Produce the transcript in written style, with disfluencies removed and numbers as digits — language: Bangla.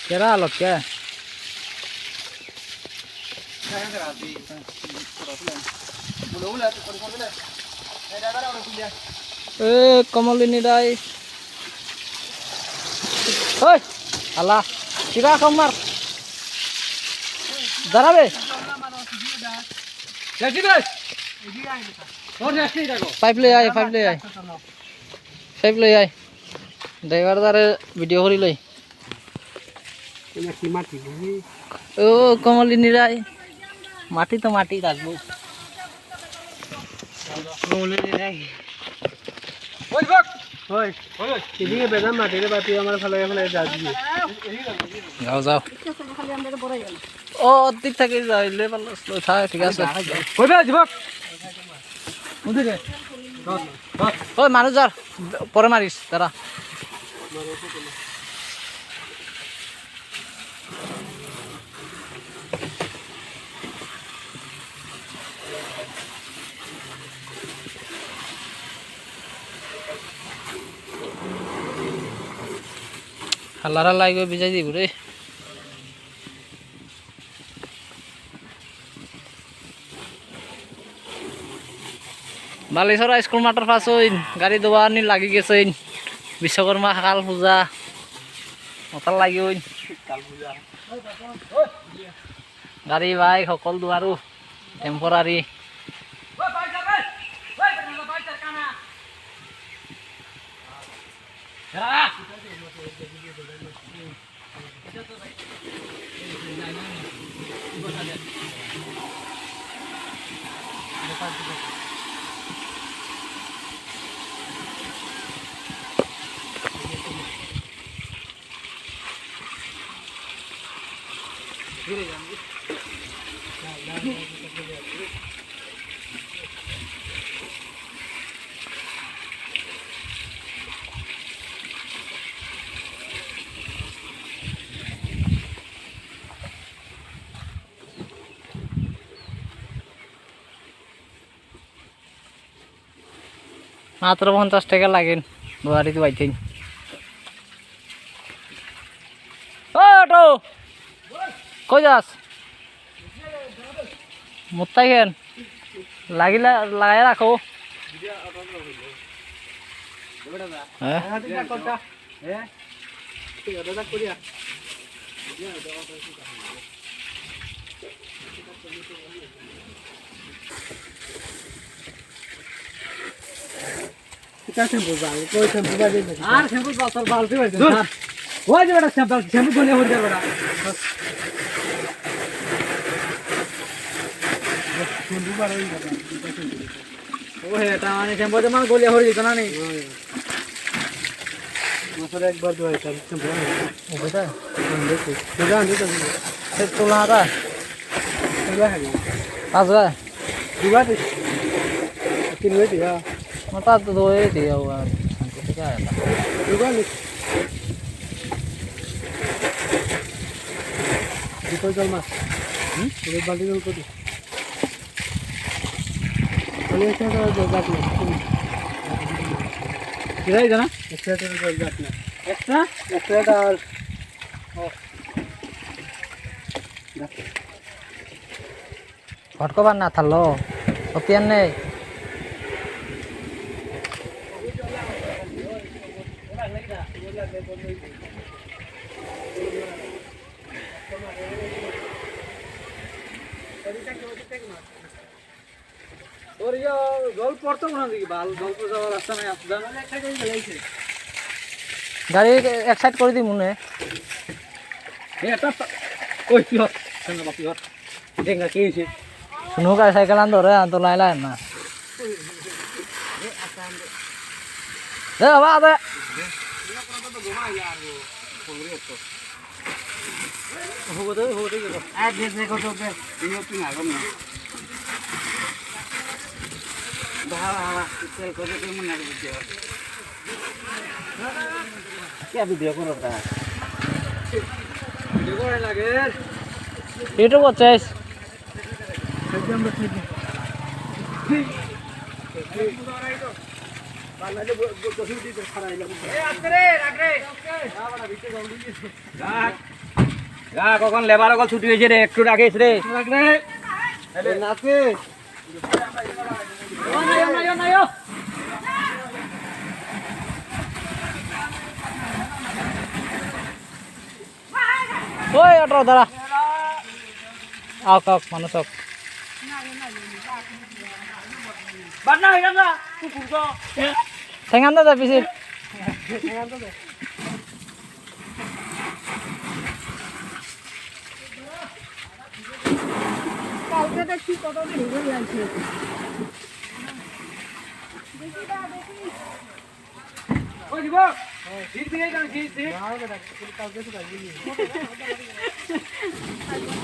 কেরা আলো কে এ কমলিনী রাই ওই আল্লাহ কিবা কমার দাঁড়াবে পাইপ লৈ আয় ড্রাইভার দ্বারে ভিডিও করি লই ও কমলিনী রাই মাটি তো মাটি রাখবো যাও যাও ও অর্ধেক থাকে যাইলে ভালো ঠিক আছে ওই মানুষ যার পরে মারিস তারা হাল্লারা লাগবে বিজাই দিব রে বালেশ্বর স্কুল মাঠের পাশ গাড়ি দোয়া নি লাগি গেছে বিশ্বকর্মা কাল পূজা মতার লাগি গাড়ি বাইক সকল দুয়ারো টেম্পোরারি মাত্র 50 টাকা লাগেন বাড়িতে বাইতেন কই যাস মোত্তাই খেন লাগিলে লাগাই রাখো গলিয়া হয়ে যেত না নি একবার তোলা মোটা তো দোয়ে দিয়ে জল মাছ বাল্টি জল করি না ঘটকবার না থাকলো সতিয়ান নেই জল পড়তো না দিকে ভাল জল যাওয়ার রাস্তা নাই গাড়ি এক সাইড করে দিই মনে শুনো গাড়ি সাইকেল আন ধরে আন তো লাই লাই না বাবা itu watches কখন লেবার অকল ছুটি হয়েছে রে একটু রাখিস রে ওই অটো দাঁড়া আওক আওক মানুষ আওক ঠেঙান দা পিছে কালকে দেখছি কত ভিড় লাগছে ঠিক